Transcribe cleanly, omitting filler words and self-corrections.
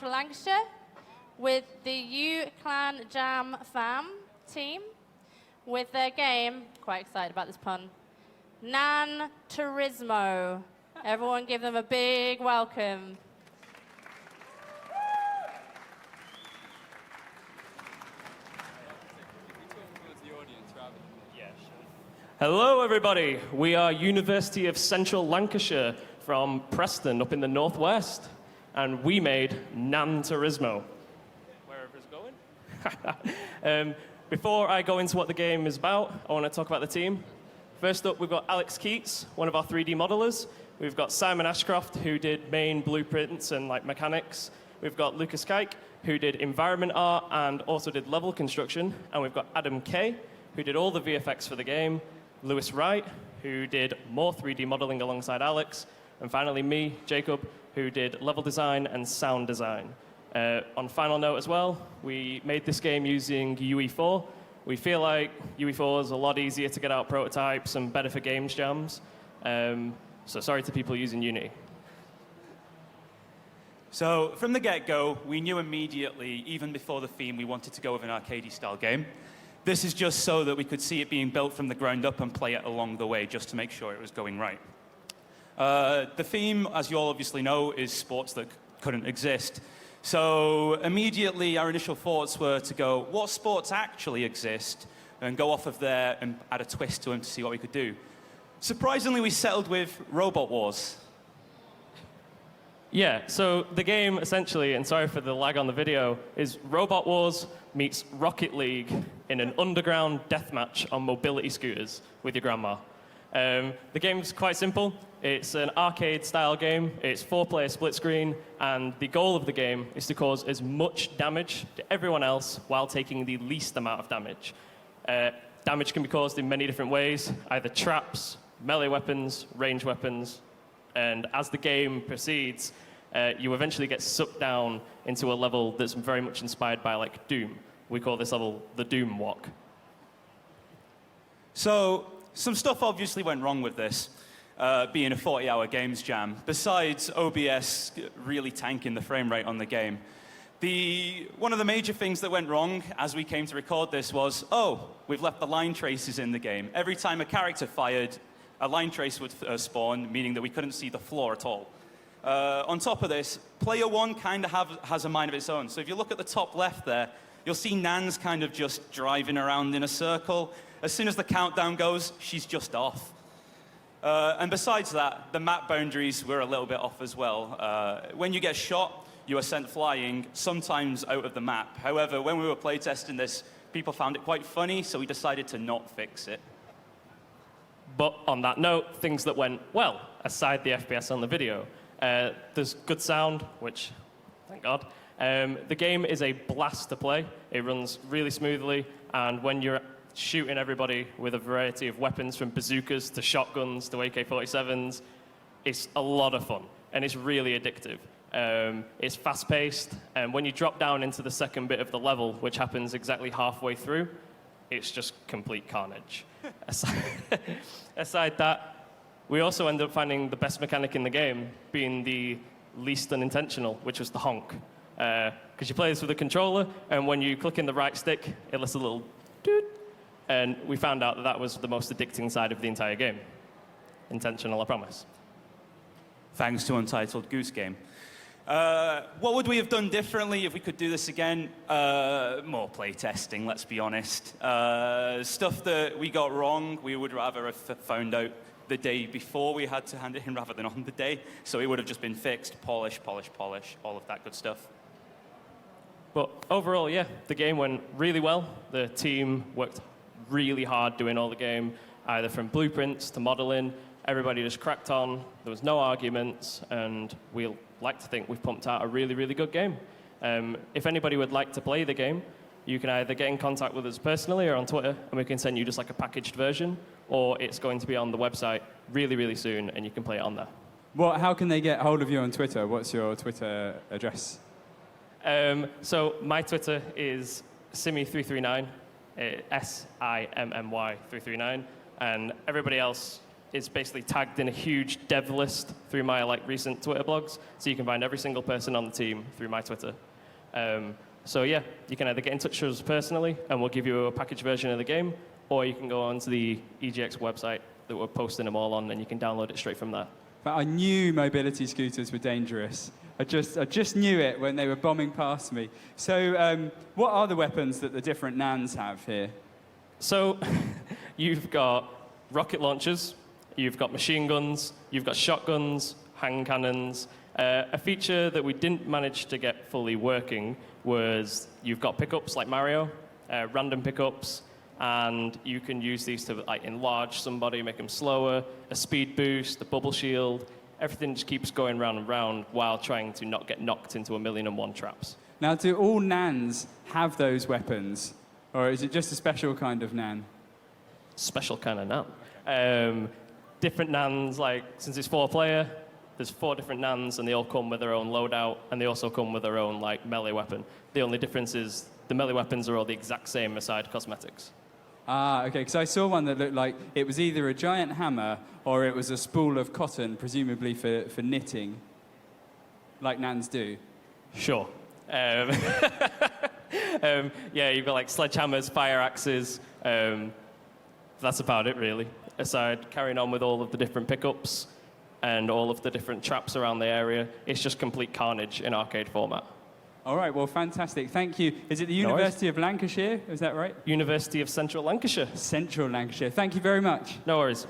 Central Lancashire with the UCLAN fam team with their game, quite excited about this pun, Nan Turismo. Everyone give them a big welcome. Hello, everybody. We are University of Central Lancashire from Preston, up in the northwest, and we made Nan Turismo. Wherever it's going. Before I go into what the game is about, I want to talk about the team. First up, we've got Alex Keats, one of our 3D modelers. We've got Simon Ashcroft, who did main blueprints and mechanics. We've got Lucas Kike, who did environment art and also did level construction. And we've got Adam Kay, who did all the VFX for the game. Lewis Wright, who did more 3D modeling alongside Alex. And finally me, Jacob, who did level design and sound design. On final note as well, we made this game using UE4. We feel like UE4 is a lot easier to get out prototypes and better for GameJams. So sorry to people using Unity. So from the get-go, we knew immediately, even before the theme, we wanted to go with an arcade-style game. This is just so that we could see it being built from the ground up and play it along the way, just to make sure it was going right. The theme, as you all obviously know, is sports that couldn't exist. So immediately, our initial thoughts were to go, what sports actually exist? And go off of there and add a twist to them to see what we could do. Surprisingly, we settled with Robot Wars. Yeah, so the game essentially, and sorry for the lag on the video, is Robot Wars meets Rocket League in an underground deathmatch on mobility scooters with your grandma. The game's quite simple. It's an arcade-style game. It's 4-player split screen, and the goal of the game is to cause as much damage to everyone else while taking the least amount of damage. Damage can be caused in many different ways, either traps, melee weapons, range weapons, and as the game proceeds, you eventually get sucked down into a level that's very much inspired by Doom. We call this level the Doom Walk. So some stuff obviously went wrong with this, being a 40-hour games jam, besides OBS really tanking the frame rate on the game. One of the major things that went wrong as we came to record this was, we've left the line traces in the game. Every time a character fired, a line trace would spawn, meaning that we couldn't see the floor at all. On top of this, player one kind of has a mind of its own. So if you look at the top left there, you'll see Nan's kind of just driving around in a circle. As soon as the countdown goes, she's just off. And besides that, the map boundaries were a little bit off as well. When you get shot, you are sent flying, sometimes out of the map. However, when we were playtesting this, people found it quite funny, so we decided to not fix it. But on that note, things that went well, aside the FPS on the video. There's good sound, which, thank God. The game is a blast to play. It runs really smoothly, and when you're shooting everybody with a variety of weapons, from bazookas to shotguns to AK-47s, it's a lot of fun, and it's really addictive. It's fast-paced, and when you drop down into the second bit of the level, which happens exactly halfway through, it's just complete carnage. Aside that, we also ended up finding the best mechanic in the game being the least unintentional, which was the honk. Because you play this with a controller, and when you click in the right stick, it lets a little doot. And we found out that that was the most addicting side of the entire game. Intentional, I promise. Thanks to Untitled Goose Game. What would we have done differently if we could do this again? More playtesting, let's be honest. Stuff that we got wrong, we would rather have found out the day before we had to hand it in rather than on the day. So it would have just been fixed, polish, polish, polish, all of that good stuff. But overall, yeah, the game went really well. The team worked really hard doing all the game, either from blueprints to modeling. Everybody just cracked on. There was no arguments, and we like to think we've pumped out a really, really good game. If anybody would like to play the game, you can either get in contact with us personally or on Twitter, and we can send you just like a packaged version, or it's going to be on the website really, really soon, and you can play it on there. Well, how can they get hold of you on Twitter? What's your Twitter address? So my Twitter is Simmy339, SIMMY339, and everybody else is basically tagged in a huge dev list through my recent Twitter blogs, so you can find every single person on the team through my Twitter. So yeah, you can either get in touch with us personally, and we'll give you a packaged version of the game, or you can go onto the EGX website that we're posting them all on, and you can download it straight from there. But I knew mobility scooters were dangerous. I just knew it when they were bombing past me. So what are the weapons that the different Nans have here? So you've got rocket launchers, you've got machine guns, you've got shotguns, hand cannons. A feature that we didn't manage to get fully working was you've got pickups like Mario, random pickups, and you can use these to enlarge somebody, make them slower, a speed boost, a bubble shield. Everything just keeps going round and round while trying to not get knocked into 1,000,001 traps. Now, do all Nans have those weapons, or is it just a special kind of Nan? Special kind of Nan. Different Nans, since it's 4-player, there's 4 different Nans, and they all come with their own loadout, and they also come with their own melee weapon. The only difference is the melee weapons are all the exact same aside cosmetics. Ah, okay, because I saw one that looked like it was either a giant hammer or it was a spool of cotton, presumably for knitting, like Nans do. Sure. Yeah, you've got sledgehammers, fire axes. That's about it, really. Aside carrying on with all of the different pickups and all of the different traps around the area, it's just complete carnage in arcade format. All right, well, fantastic. Thank you. Is it the University of Lancashire? Is that right? University of Central Lancashire. Central Lancashire. Thank you very much. No worries.